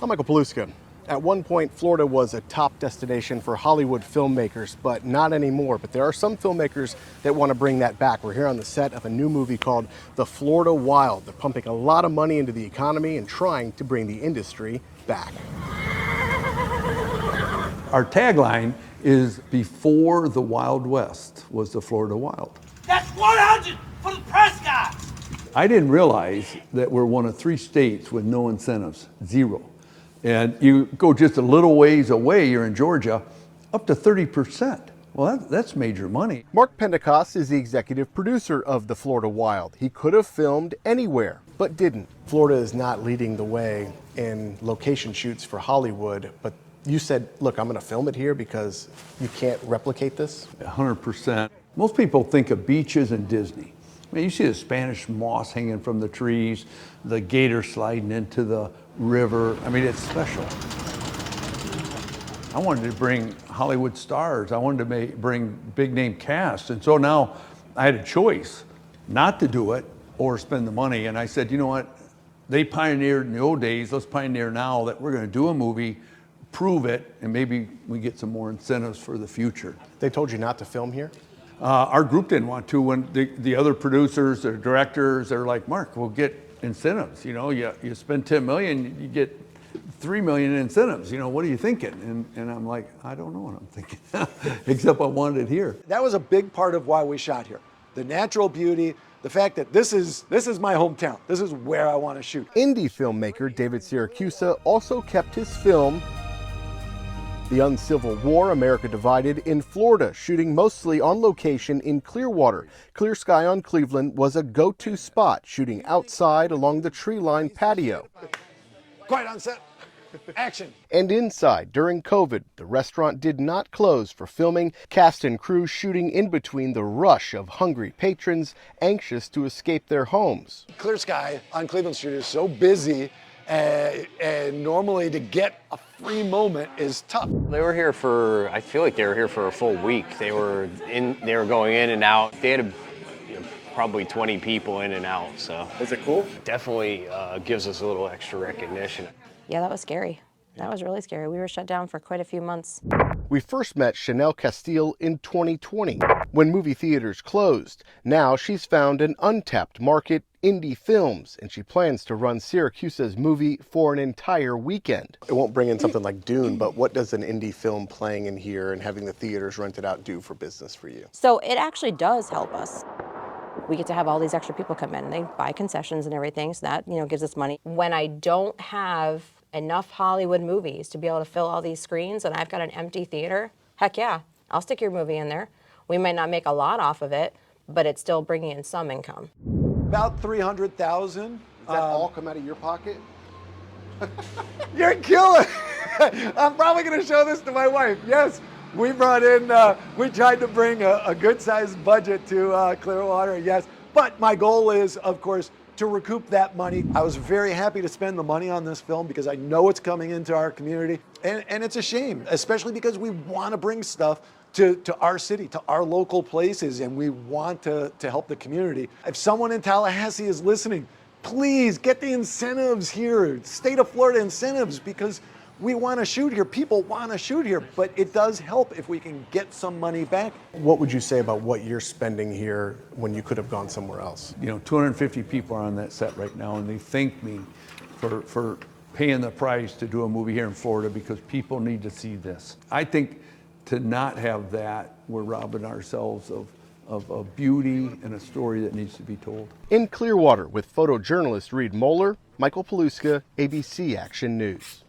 I'm Michael Paluska. At one point, Florida was a top destination for Hollywood filmmakers, but not anymore. But there are some filmmakers that want to bring that back. We're here on the set of a new movie called The Florida Wild. They're pumping a lot of money into the economy and trying to bring the industry back. Our tagline is "Before the Wild West was the Florida Wild." That's 100 for the press guys. I didn't realize that we're one of 3 states with no incentives, 0. And you go just a little ways away, you're in Georgia, up to 30%. Well, that's major money. Mark Pentecost is the executive producer of The Florida Wild. He could have filmed anywhere, but didn't. Florida is not leading the way in location shoots for Hollywood, but you said, look, I'm going to film it here because you can't replicate this? 100%. Most people think of beaches and Disney. I mean, you see the Spanish moss hanging from the trees, the gator sliding into the river. I mean, it's special. I wanted to bring Hollywood stars. I wanted to bring big name cast. And so now I had a choice not to do it or spend the money. And I said, you know what? They pioneered in the old days. Let's pioneer now that we're going to do a movie, prove it, and maybe we get some more incentives for the future. They told you not to film here? Our group didn't want to. When the other producers, the directors, they're like, Mark, we'll get incentives. You know, you spend $10 million, you get $3 million in incentives. You know, what are you thinking? And I'm like, I don't know what I'm thinking, except I wanted it here. That was a big part of why we shot here. The natural beauty, the fact that this is my hometown. This is where I want to shoot. Indie filmmaker David Syracusa also kept his film The Uncivil War, America Divided, in Florida, shooting mostly on location in Clearwater. Clear sky on Cleveland was a go-to spot, shooting outside along the tree-lined patio. Quiet on set. Action. And inside during COVID, the restaurant did not close for filming, cast and crew shooting in between the rush of hungry patrons anxious to escape their homes. Clear sky on Cleveland Street is so busy, and normally to get a free moment is tough. They were here for, I feel like they were here for a full week. They were going in and out. They had probably 20 people in and out, so. Is it cool? Definitely gives us a little extra recognition. Yeah, that was scary. That was really scary. We were shut down for quite a few months. We first met Chanel Castile in 2020 when movie theaters closed. Now she's found an untapped market, indie films, and she plans to run Syracusa's movie for an entire weekend. It won't bring in something like Dune, but what does an indie film playing in here and having the theaters rented out do for business for you? So it actually does help us. We get to have all these extra people come in and they buy concessions and everything, so that, gives us money. When I don't have enough Hollywood movies to be able to fill all these screens and I've got an empty theater, heck yeah, I'll stick your movie in there. We might not make a lot off of it, but it's still bringing in some income. About 300,000. Does that all come out of your pocket? You're killing. I'm probably going to show this to my wife. Yes, we brought in, we tried to bring a good-sized budget to Clearwater, yes. But my goal is, of course, to recoup that money. I was very happy to spend the money on this film because I know it's coming into our community. And it's a shame, especially because we want to bring stuff to our city, to our local places, and we want to help the community. If someone in Tallahassee is listening, please get the incentives here, state of Florida incentives, because we want to shoot here. People want to shoot here, but it does help if we can get some money back. What would you say about what you're spending here when you could have gone somewhere else? 250 people are on that set right now, and they thank me for paying the price to do a movie here in Florida because people need to see this. I think to not have that, we're robbing ourselves of a beauty and a story that needs to be told. In Clearwater with photojournalist Reed Moeller, Michael Paluska, ABC Action News.